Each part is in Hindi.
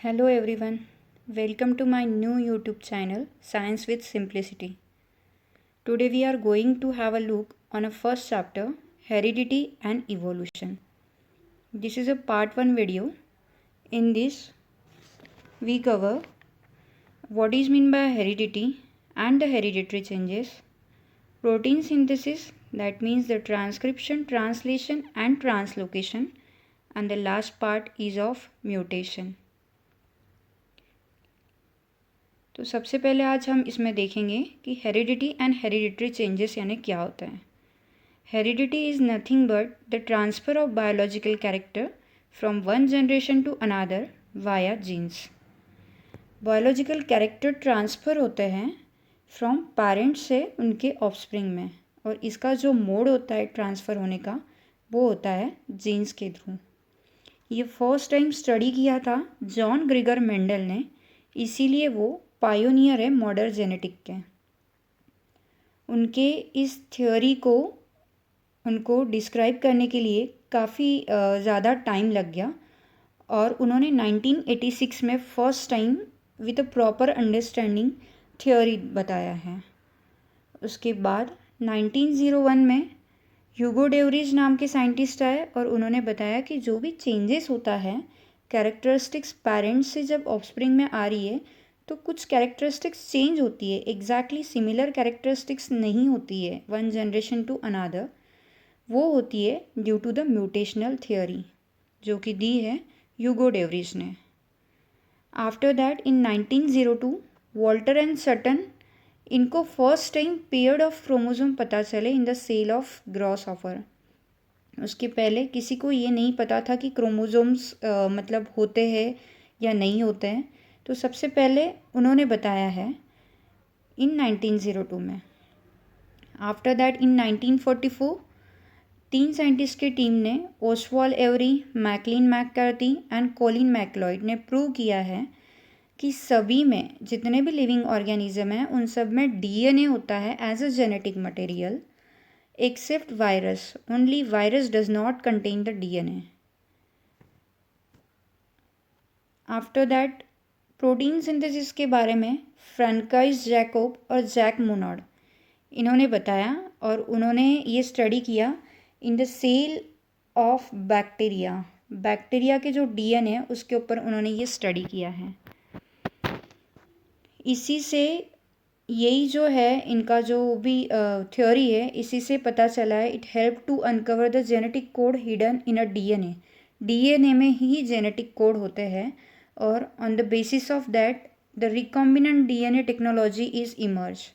Hello everyone, welcome to my new YouTube channel Science with Simplicity. Today we are going to have a look on a first chapter, Heredity and Evolution. This is a part 1 video. In this we cover what is meant by heredity and the hereditary changes, protein synthesis, that means the transcription, translation and translocation, and the last part is of mutation. तो सबसे पहले आज हम इसमें देखेंगे कि हेरिडिटी एंड हेरिडिटरी चेंजेस यानी क्या होता है. Heredity is nothing but the transfer of biological character from one generation to another via genes. Biological character transfer होते हैं फ्रॉम पेरेंट्स से उनके ऑफस्प्रिंग में, और इसका जो मोड होता है ट्रांसफ़र होने का वो होता है जीन्स के थ्रू. ये फर्स्ट टाइम स्टडी किया था जॉन ग्रिगर मेंडल ने, इसीलिए वो पायोनियर है मॉडर्न जेनेटिक के. उनके इस थ्योरी को उनको डिस्क्राइब करने के लिए काफ़ी ज़्यादा टाइम लग गया, और उन्होंने 1986 में first time with a proper understanding theory बताया है. उसके बाद 1901 में ह्यूगो डेवरीज नाम के साइंटिस्ट आए और उन्होंने बताया कि जो भी चेंजेस होता है कैरेक्टरिस्टिक्स पेरेंट्स से जब ऑफस्प्रिंग में आ रही है तो कुछ कैरेक्टरिस्टिक्स चेंज होती है, एग्जैक्टली सिमिलर कैरेक्टरिस्टिक्स नहीं होती है वन जनरेशन टू अनदर. वो होती है due to the mutational theory जो कि दी है ह्यूगो डेवरीज ने. After that in 1902 Walter and Sutton, इनको first time paired of chromosome पता चले in the cell of grasshopper. उसके पहले किसी को ये नहीं पता था कि क्रोमोसोम्स मतलब होते हैं या नहीं होते हैं. तो सबसे पहले उन्होंने बताया है इन 1902 में. आफ्टर दैट इन 1944 तीन साइंटिस्ट की टीम ने Oswald every, McLean McCarthy and Colin McLeod ने प्रूव किया है कि सभी में जितने भी लिविंग ऑर्गेनिज्म हैं उन सब में डीएनए होता है as a genetic material, except virus. Only virus does not contain the DNA. After that protein synthesis के बारे में फ्रांकाइज जैकोब और जैक मोनॉड इन्होंने बताया, और उन्होंने ये स्टडी किया in the cell of bacteria. Bacteria के जो डीएनए है उसके ऊपर उन्होंने ये स्टडी किया है. इसी से यही जो है इनका जो भी थ्योरी है इसी से पता चला है it help to uncover the genetic code hidden in a DNA. DNA में ही जेनेटिक कोड होते हैं, और on the basis of that the recombinant DNA technology is emerged,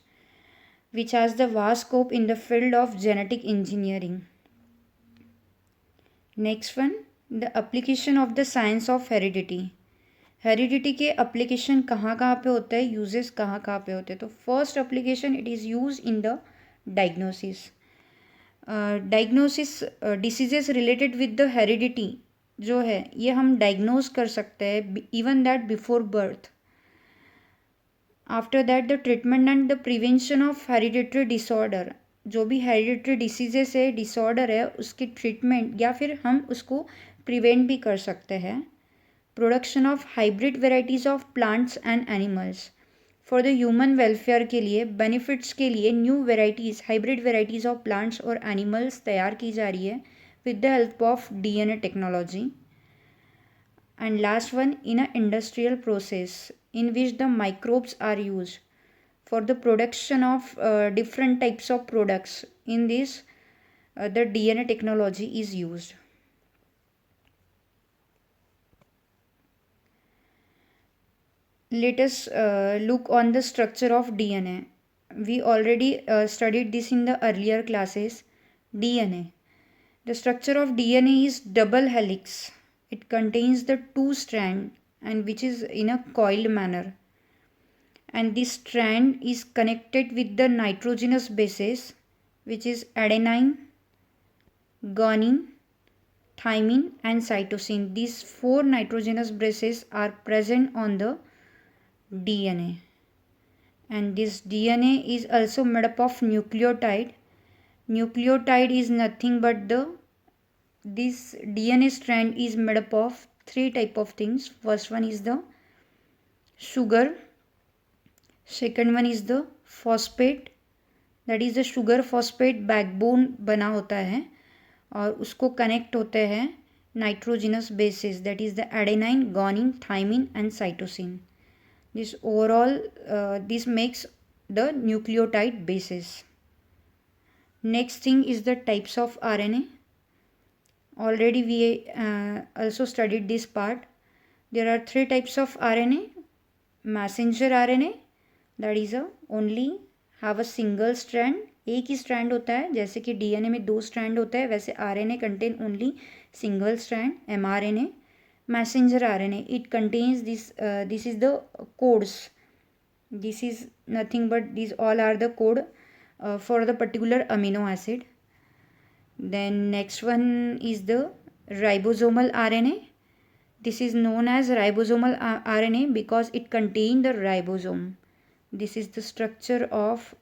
which has the vast scope in the field of genetic engineering. Next one, the application of the science of heredity. Heredity के एप्लीकेशन कहाँ कहाँ पे होता है, यूजेस कहाँ कहाँ पे होते हैं. तो first application it is use in the diagnosis. Diagnosis diseases related with the heredity जो है ये हम डायग्नोज कर सकते हैं even that before birth. After that the treatment and the prevention of hereditary disorder, जो भी हेरिडिटरी डिसीजेस है, डिसऑर्डर है, उसकी ट्रीटमेंट या फिर हम उसको प्रिवेंट भी कर सकते हैं. Production of hybrid varieties of plants and animals for the human welfare के लिए, बेनिफिट्स के लिए new varieties, hybrid varieties of plants और एनिमल्स तैयार की जा रही है with the help of DNA technology. And last one, in an industrial process in which the microbes are used for the production of different types of products. In this the DNA technology is used. Let us look on the structure of DNA. We already studied this in the earlier classes. DNA. The structure of DNA is double helix. It contains the two strand and which is in a coiled manner. And this strand is connected with the nitrogenous bases which is adenine, guanine, thymine and cytosine. These four nitrogenous bases are present on the DNA. And this DNA is also made up of nucleotide. Nucleotide is nothing but this DNA strand is made up of three type of things. First one is the sugar. Second one is the phosphate, that is the sugar phosphate backbone बना होता है और उसको कनेक्ट होते हैं nitrogenous basis, that is the adenine, guanine, thymine and cytosine. This overall this makes the nucleotide bases. Next thing is the types of RNA. Already we also studied this part. There are three types of RNA. Messenger RNA, that is only have a single strand, एक ही स्ट्रैंड होता है. जैसे कि DNA में 2 स्ट्रैंड होता है, वैसे RNA contain only single strand. mRNA. Messenger RNA, it contains this is the codes. This is nothing but these all are the code for the particular amino acid. Then next one is the ribosomal RNA. This is known as ribosomal RNA because it contains the ribosome. This is the structure of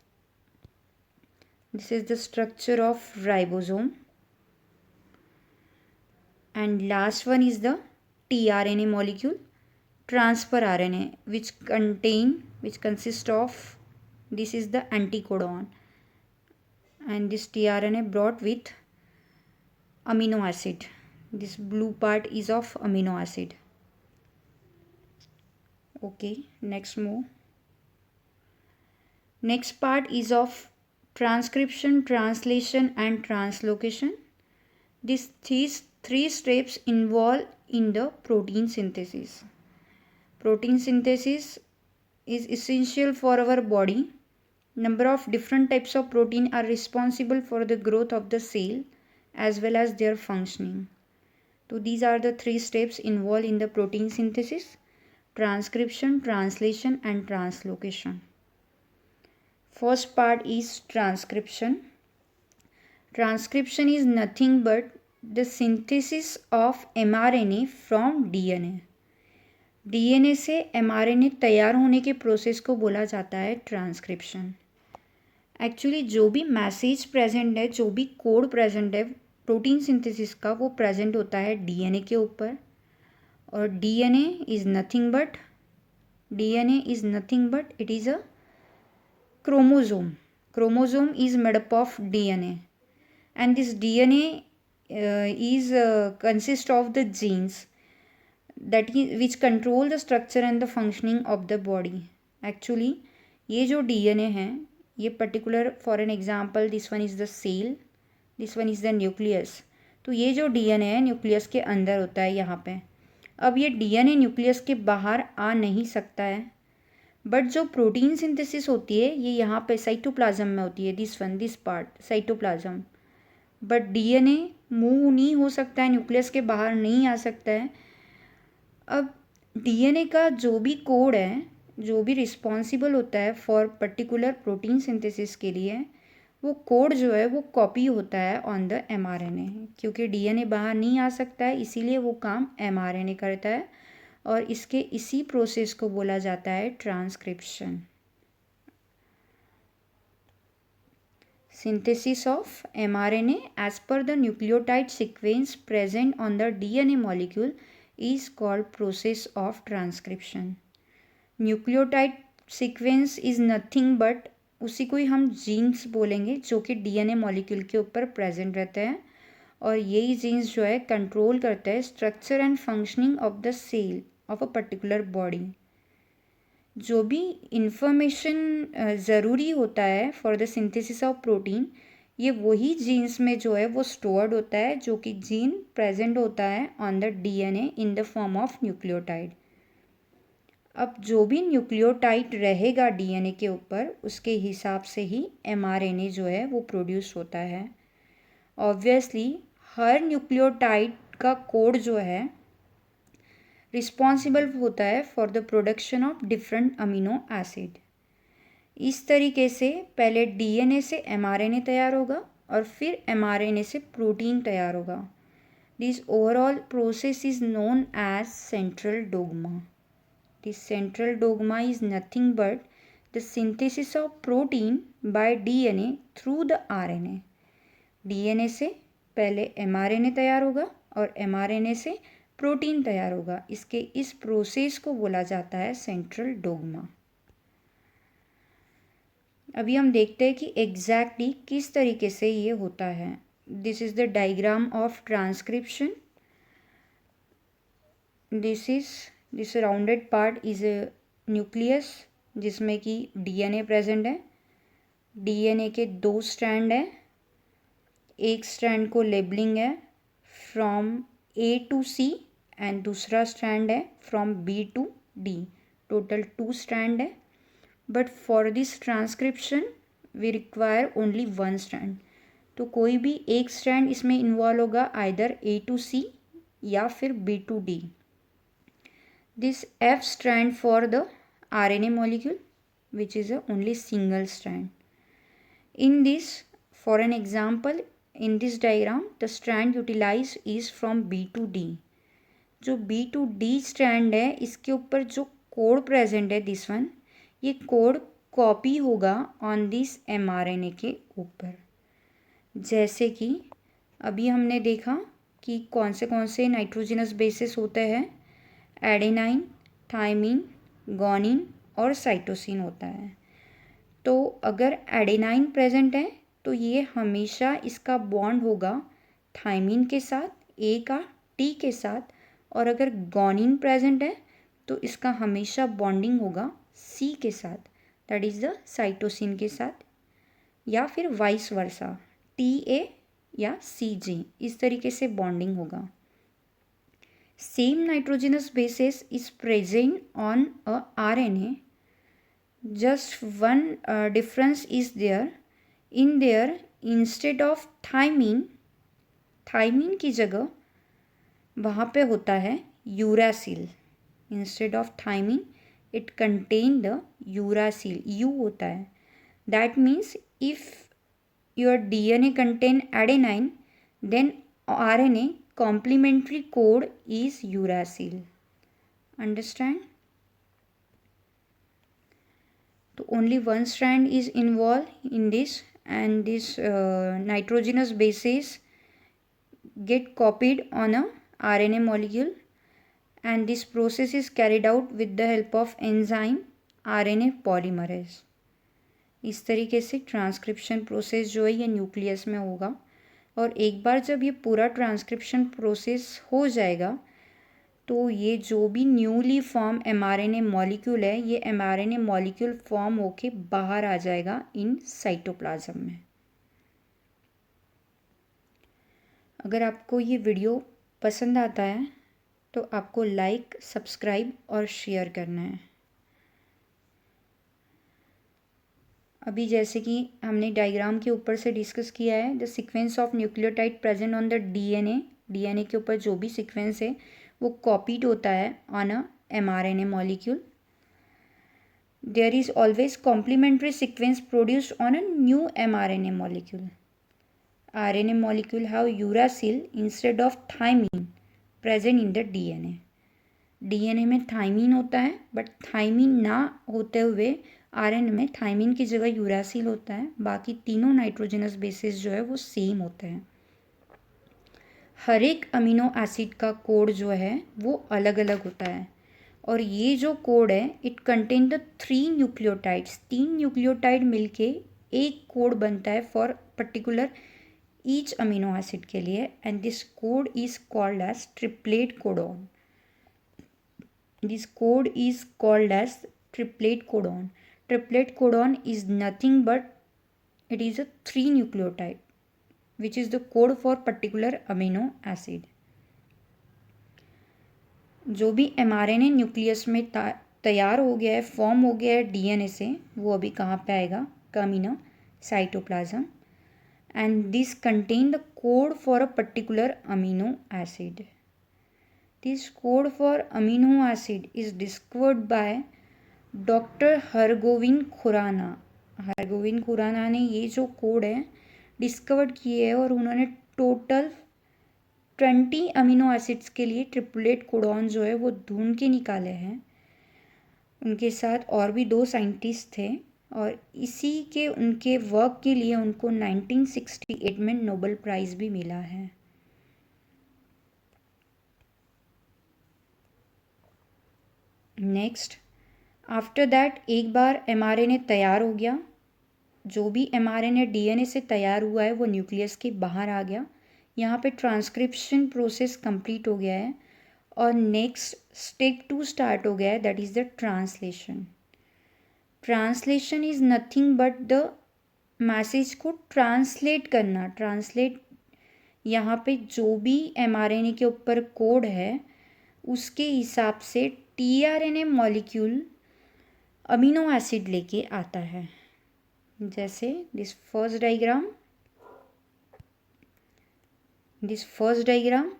ribosome. And last one is the tRNA molecule, transfer RNA, which consists of, this is the anticodon, and this tRNA brought with amino acid. This blue part is of amino acid. Okay, next part is of transcription, translation and translocation. These three steps involved in the protein synthesis. Protein synthesis is essential for our body. Number of different types of protein are responsible for the growth of the cell as well as their functioning. So these are the three steps involved in the protein synthesis: transcription, translation and translocation. First part is transcription. Transcription is nothing but the synthesis of mRNA from DNA. DNA से mRNA तैयार होने के प्रोसेस को बोला जाता है ट्रांसक्रिप्शन. एक्चुअली जो भी मैसेज प्रेजेंट है, जो भी कोड प्रेजेंट है प्रोटीन सिंथेसिस का, वो प्रेजेंट होता है डीएनए के ऊपर. और DNA is nothing but it is a chromosome. Chromosome is made up of DNA and this DNA is consist of the genes which control the structure and the functioning of the body. Actually ये जो DNA है, ये particular for an example this one is the cell, this one is the nucleus. तो ये जो DNA है न्यूक्लियस के अंदर होता है यहाँ पे. अब ये DNA न्यूक्लियस के बाहर आ नहीं सकता है, बट जो प्रोटीन सिंथेसिस होती है ये यहाँ पे साइटोप्लाज्म में होती है. This part cytoplasm. But DNA move नहीं हो सकता है, न्यूक्लियस के बाहर नहीं आ सकता है. अब डीएनए का जो भी कोड है, जो भी रिस्पॉन्सिबल होता है फॉर पर्टिकुलर प्रोटीन सिंथेसिस के लिए, वो कोड जो है वो कॉपी होता है ऑन द एमआरएनए. क्योंकि डीएनए बाहर नहीं आ सकता है, इसीलिए वो काम एमआरएनए करता है और इसके इसी प्रोसेस को बोला जाता है transcription. Synthesis of mRNA as per the nucleotide sequence present on the DNA molecule is called process of transcription. Nucleotide sequence is nothing but, उसी को ही हम जीन्स बोलेंगे जो कि डीएनए मॉलिक्यूल के ऊपर प्रेजेंट रहते हैं. और यही जीन्स जो है कंट्रोल करते हैं structure and functioning of the cell of a particular body. जो भी इंफॉर्मेशन ज़रूरी होता है for the synthesis of protein, ये वही जीन्स में जो है वो स्टोर्ड होता है, जो कि जीन प्रेजेंट होता है on the DNA in the form of nucleotide. अब जो भी न्यूक्लियोटाइड रहेगा डीएनए के ऊपर, उसके हिसाब से ही एमआरएनए जो है वो प्रोड्यूस होता है. ऑब्वियसली हर न्यूक्लियोटाइड का कोड जो है रिस्पॉन्सिबल होता है for the production of different amino acid. इस तरीके से पहले डीएनए से एमआरएनए तैयार होगा और फिर एमआरएनए से प्रोटीन तैयार होगा. This overall process is known as central dogma. This central dogma is nothing but the synthesis of protein by DNA through the RNA. DNA से पहले एमआरएनए तैयार होगा और एमआरएनए से प्रोटीन तैयार होगा। इसके इस प्रोसेस को बोला जाता है सेंट्रल डोग्मा। अभी हम देखते हैं कि एग्जैक्टली किस तरीके से ये होता है। This is the diagram of transcription. This rounded part is a nucleus जिसमें कि डीएनए प्रेजेंट है। डीएनए के 2 स्ट्रैंड है, एक स्ट्रैंड को लेबलिंग है from A to C and दूसरा स्ट्रैंड है from B to D. Total 2 strand है, but for this transcription we require only 1 strand. तो कोई भी एक स्ट्रैंड इसमें इन्वॉल्व होगा, आइदर ए टू सी या फिर B to D. This F strand for the RNA molecule which is only single strand. In this, for an example, in this diagram, the strand utilized is from B to D. जो B to D strand है, इसके ऊपर जो कोड प्रेजेंट है दिस वन, ये कोड कॉपी होगा ऑन दिस mRNA के ऊपर। जैसे कि अभी हमने देखा कि कौन से नाइट्रोजनस बेसिस होते हैं, एडेनाइन, थाइमिन, गॉनिन और साइटोसिन होता है। तो अगर एडेनाइन प्रेजेंट है तो ये हमेशा इसका बॉन्ड होगा थाइमिन के साथ, ए का टी के साथ, और अगर गॉनिन प्रेजेंट है तो इसका हमेशा बॉन्डिंग होगा सी के साथ, दैट इज़ द साइटोसिन के साथ, या फिर वाइस वर्सा टी ए या सी जी, इस तरीके से बॉन्डिंग होगा। Same nitrogenous bases is present on a RNA, just one difference is there. In there, instead of thymine की जगह वहाँ पे होता है uracil. Instead of thymine it contain the uracil, U होता है। That means if your DNA contain adenine then RNA complementary code is uracil. Understand? So only 1 strand is involved in this, and this nitrogenous bases get copied on a RNA molecule, and this process is carried out with the help of enzyme RNA polymerase. इस तरीके से ट्रांसक्रिप्शन प्रोसेस जो है ये न्यूक्लियस में होगा, और एक बार जब ये पूरा ट्रांसक्रिप्शन प्रोसेस हो जाएगा तो ये जो भी न्यूली फॉर्म mRNA मॉलिक्यूल है, ये mRNA मॉलिक्यूल फॉर्म होके बाहर आ जाएगा इन साइटोप्लाज्म में। अगर आपको ये वीडियो पसंद आता है तो आपको लाइक, सब्सक्राइब और शेयर करना है। अभी जैसे कि हमने डायग्राम के ऊपर से डिस्कस किया है, the sequence of nucleotide present on the DNA के ऊपर जो भी सीक्वेंस है वो कॉपीड होता है on a mRNA molecule. There is always complementary sequence produced on a new mRNA molecule. RNA molecule have uracil instead of thymine present in the DNA में थाइमिन होता है, बट थाइमिन ना होते हुए RNA में थाइमिन की जगह यूरासिल होता है। बाकी तीनों नाइट्रोजनस बेसिस जो है वो सेम होते हैं। हर एक अमीनो एसिड का कोड जो है वो अलग अलग होता है, और ये जो कोड है it contain the 3 nucleotides. 3 nucleotide मिलके एक कोड बनता है for particular each amino acid के लिए, and this code is called as triplet codon. This code is called as triplet codon. Triplet codon is nothing but it is a 3 nucleotide which is the code for particular amino acid. जो भी mRNA न्यूक्लियस में तैयार हो गया है, फॉर्म हो गया है डीएनए से, वो अभी कहाँ पे आएगा? Come in a cytoplasm, and this contain the code for a particular amino acid. This code for amino acid is discovered by doctor Hargobind Khorana. Hargobind Khorana ने ये जो कोड है डिस्कवर्ड किए हैं, और उन्होंने टोटल 20 अमीनो एसिड्स के लिए ट्रिपलेट कोडॉन जो है वो ढूंढ के निकाले हैं। उनके साथ और भी 2 साइंटिस्ट थे, और इसी के उनके वर्क के लिए उनको 1968 में नोबेल प्राइज़ भी मिला है। नेक्स्ट आफ्टर दैट एक बार mRNA तैयार हो गया, जो भी mRNA DNA से तैयार हुआ है वो न्यूक्लियस के बाहर आ गया। यहाँ पे ट्रांसक्रिप्शन प्रोसेस कंप्लीट हो गया है और नेक्स्ट स्टेप 2 स्टार्ट हो गया है, that is the translation. Translation is nothing but the message को ट्रांसलेट करना। ट्रांसलेट यहाँ पे जो भी mRNA के ऊपर कोड है उसके हिसाब से tRNA मॉलिक्यूल अमीनो एसिड लेके आता है। जैसे दिस फर्स्ट डायग्राम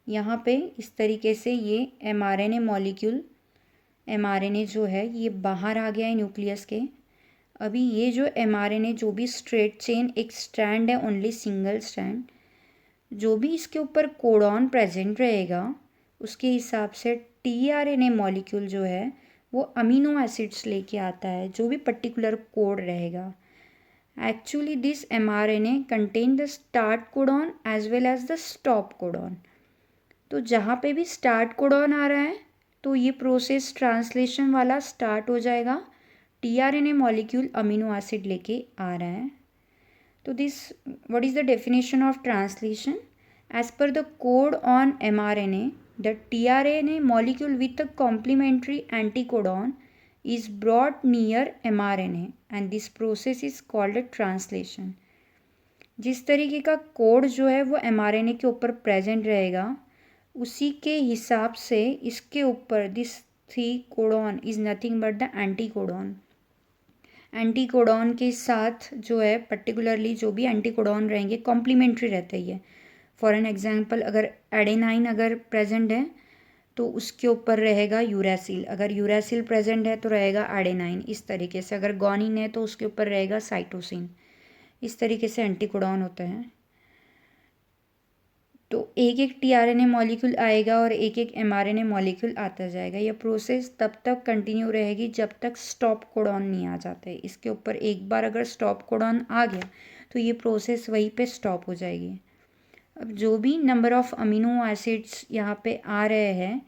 यहाँ पे इस तरीके से ये mRNA मॉलिक्यूल mRNA जो है ये बाहर आ गया है न्यूक्लियस के। अभी ये जो mRNA जो भी स्ट्रेट चेन एक स्ट्रैंड है, ओनली सिंगल स्ट्रैंड, जो भी इसके ऊपर कोडॉन प्रेजेंट रहेगा उसके हिसाब से tRNA मॉलिक्यूल जो है वो अमीनो एसिड्स लेके आता है, जो भी पर्टिकुलर कोड रहेगा। Actually this mRNA contain the start codon as well as the stop codon. तो जहाँ पे भी स्टार्ट कोडॉन आ रहा है तो ये प्रोसेस ट्रांसलेशन वाला स्टार्ट हो जाएगा, tRNA मॉलिक्यूल अमीनो एसिड लेके आ रहा है। तो this what is the definition of translation? As per the code on mRNA, the tRNA molecule with a complementary anticodon is brought near mRNA and this process is called a translation. जिस तरीके का कोड जो है वो mRNA के ऊपर प्रेजेंट रहेगा उसी के हिसाब से इसके ऊपर this three codon is nothing but the anticodon. Anticodon के साथ जो है पर्टिकुलरली जो भी एंटीकोडॉन रहेंगे कॉम्प्लीमेंट्री रहते हैं। फॉर एन एग्जांपल अगर एडेनाइन अगर प्रेजेंट है तो उसके ऊपर रहेगा यूरासिल, अगर यूरासिल प्रेजेंट है तो रहेगा एडेनाइन। इस तरीके से अगर गॉनिन है तो उसके ऊपर रहेगा साइटोसिन। इस तरीके से एंटीकोडॉन होते हैं। तो एक एक tRNA मॉलिक्यूल आएगा और एक एक mRNA मॉलिक्यूल आता जाएगा। यह प्रोसेस तब तक कंटिन्यू रहेगी जब तक स्टॉप कोडॉन नहीं आ जाता है। इसके ऊपर एक बार अगर स्टॉप कोडॉन आ गया तो ये प्रोसेस वहीं पे स्टॉप हो जाएगी। अब जो भी नंबर ऑफ़ अमीनो एसिड्स यहाँ पे आ रहे हैं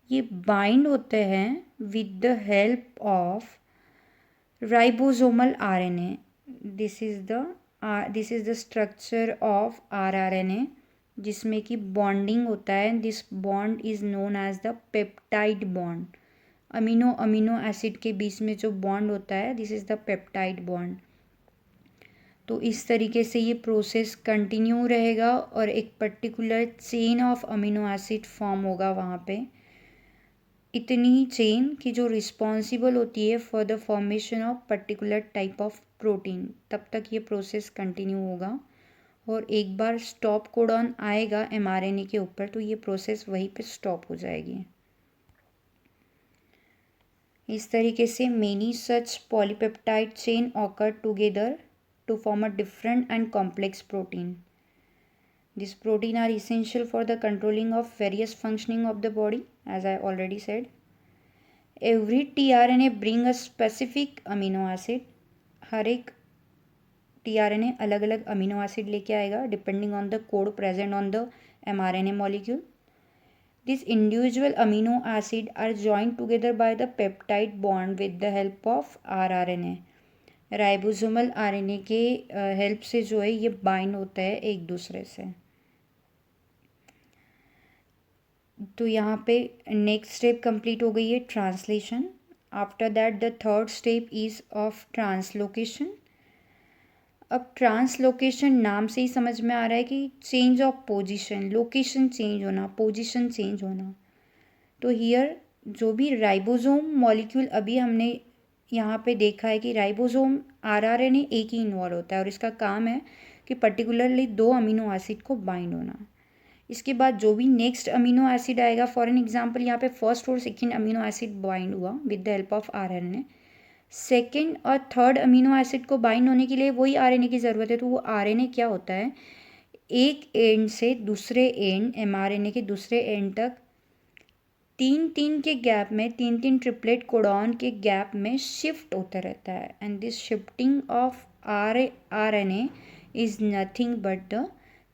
ये बाइंड होते हैं with the help of ribosomal RNA। This is the structure of rRNA जिसमें कि बॉन्डिंग होता है। This bond is known as the peptide bond. Amino acid के बीच में जो बॉन्ड होता है this is the peptide bond. तो इस तरीके से ये प्रोसेस कंटिन्यू रहेगा और एक particular chain of amino acid form होगा वहाँ पे। इतनी चेन कि जो रिस्पॉन्सिबल होती है for the formation of particular type of protein. तब तक ये प्रोसेस कंटिन्यू होगा और एक बार स्टॉप कोडॉन आएगा mRNA के ऊपर तो ये प्रोसेस वहीं पे स्टॉप हो जाएगी। इस तरीके से many such polypeptide chain occur together to form a different and complex protein. This protein are essential for the controlling of various functioning of the body as I already said. Every tRNA bring a specific amino acid. हर एक tRNA अलग अलग अमीनो एसिड लेके आएगा depending on the code present on the mRNA molecule. This individual amino acid are joined together by the peptide bond with the help of rRNA। Ribosomal RNA के हेल्प से जो है ये बाइंड होता है एक दूसरे से। तो यहाँ पे नेक्स्ट स्टेप कंप्लीट हो गई है translation. After that the third step is of translocation. अब ट्रांसलोकेशन नाम से ही समझ में आ रहा है कि change of position, location change होना, पोजीशन चेंज होना। तो हियर जो भी राइबोसोम मॉलिक्यूल अभी हमने यहाँ पे देखा है कि राइबोसोम rRNA एक ही इन्वॉल्व होता है और इसका काम है कि पर्टिकुलरली 2 अमीनो एसिड को बाइंड होना। इसके बाद जो भी नेक्स्ट अमीनो एसिड आएगा, फॉर एन एग्जांपल यहाँ पे फर्स्ट और सेकंड अमीनो एसिड बाइंड हुआ with the help of rRNA। Second और थर्ड अमीनो एसिड को बाइंड होने के लिए वही RNA की ज़रूरत है। तो वो RNA क्या होता है, एक एंड से दूसरे एंड mRNA के दूसरे एंड तक 3-3 के गैप में 3-3 ट्रिपलेट कोडॉन के गैप में शिफ्ट होता रहता है। And this shifting of RNA is nothing but the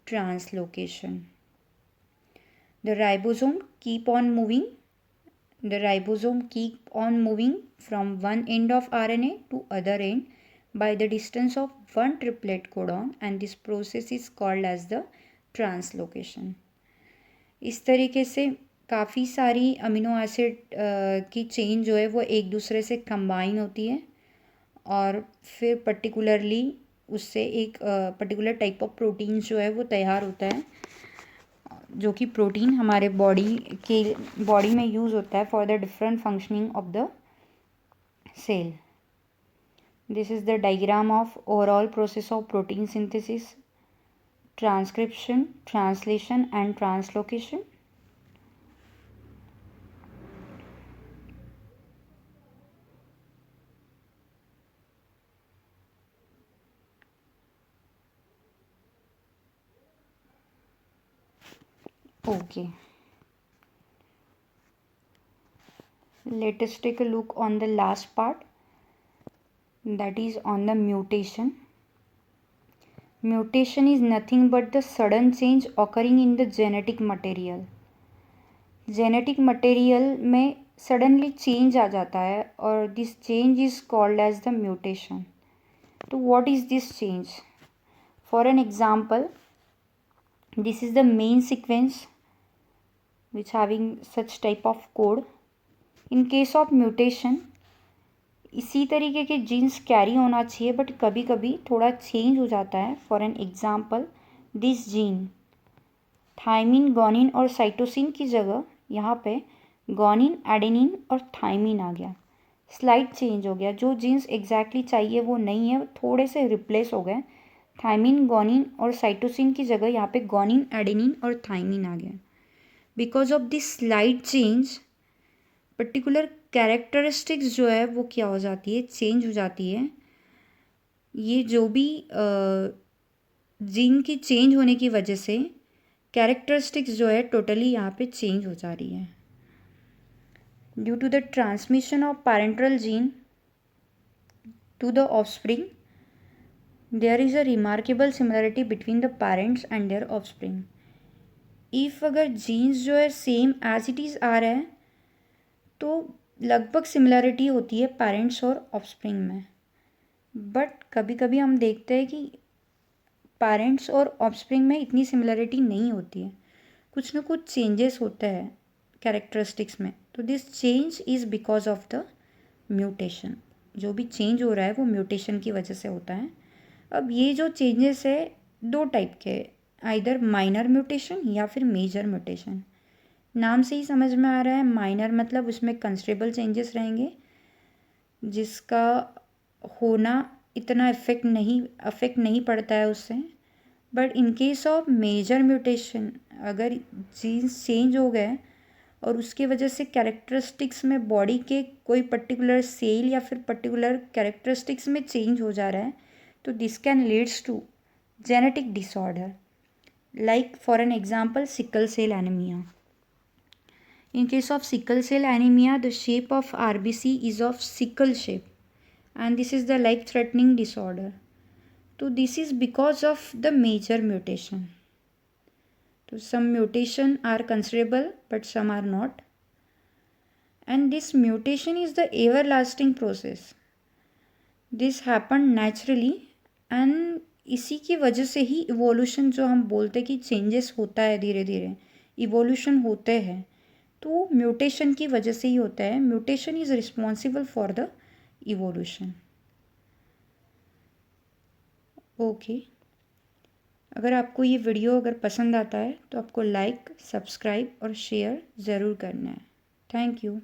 translocation. The ribosome keep on moving the ribosome keep on moving from one end of RNA to other end by the distance of one triplet codon, and this process is called as the translocation. इस तरीके से काफ़ी सारी अमीनो एसिड की चेन जो है वो एक दूसरे से कंबाइन होती है और फिर पर्टिकुलरली उससे एक पर्टिकुलर टाइप ऑफ प्रोटीन जो है वो तैयार होता है, जो कि प्रोटीन हमारे बॉडी में यूज़ होता है for the different functioning of the cell. This is the diagram of overall process of protein synthesis, transcription, translation and translocation. Okay, let us take a look on the last part, that is on the mutation. Mutation is nothing but the sudden change occurring in the genetic material. Genetic material में सडनली चेंज आ जाता है और this change is called as the mutation. तो what is this change? For an example, this is the main sequence which having such type of code. In case of mutation, इसी तरीके के जीन्स कैरी होना चाहिए बट कभी कभी थोड़ा चेंज हो जाता है. For an example, this gene thymine, guanine और साइटोसिन की जगह यहाँ पे गोनिन, एडेनिन और थायमिन आ गया. स्लाइट चेंज हो गया. जो जीन्स एग्जैक्टली चाहिए वो नहीं है, थोड़े से रिप्लेस हो गए. थायमिन, गोनिन और साइटोसिन की जगह यहाँ पे गोनिन, एडेनिन और थायमिन आ गया. Because of this slight change particular characteristics जो है वो क्या हो जाती है, चेंज हो जाती है. ये जो भी जीन की चेंज होने की वजह से कैरेक्टरिस्टिक्स जो है टोटली यहाँ पे चेंज हो जा रही है. Due to the transmission of parental gene to the offspring, there is a remarkable similarity between the parents and their offspring. If अगर जीन्स जो है सेम एज इट इज़ आ रहा है तो लगभग सिमिलरिटी होती है पेरेंट्स और ऑफस्प्रिंग में. बट कभी कभी हम देखते हैं कि पेरेंट्स और ऑफस्प्रिंग में इतनी सिमिलरिटी नहीं होती है, कुछ ना कुछ चेंजेस होते हैं कैरेक्टरिस्टिक्स में. तो this change is because of the mutation. जो भी चेंज हो रहा है वो म्यूटेशन की वजह से होता है. अब ये जो चेंजेस है दो टाइप के, आइदर माइनर म्यूटेशन या फिर मेजर म्यूटेशन. नाम से ही समझ में आ रहा है, माइनर मतलब उसमें कंसिडरेबल चेंजेस रहेंगे जिसका होना इतना अफेक्ट नहीं पड़ता है उससे. But in case of major mutation, अगर जीन्स चेंज हो गए और उसके वजह से कैरेक्टरिस्टिक्स में बॉडी के कोई पर्टिकुलर सेल या फिर पर्टिकुलर कैरेक्टरिस्टिक्स में चेंज हो जा रहा है, तो this can leads to genetic disorder. Like for an example, sickle cell anemia. In case of sickle cell anemia, the shape of RBC is of sickle shape and this is the life-threatening disorder. So this is because of the major mutation. So some mutation are considerable but some are not. And this mutation is the everlasting process. This happened naturally and इसी की वजह से ही इवोल्यूशन, जो हम बोलते हैं कि चेंजेस होता है धीरे धीरे, इवोल्यूशन होते हैं, तो म्यूटेशन की वजह से ही होता है. Mutation is responsible for the evolution. Okay, अगर आपको ये वीडियो अगर पसंद आता है तो आपको लाइक, सब्सक्राइब और शेयर ज़रूर करना है. Thank you.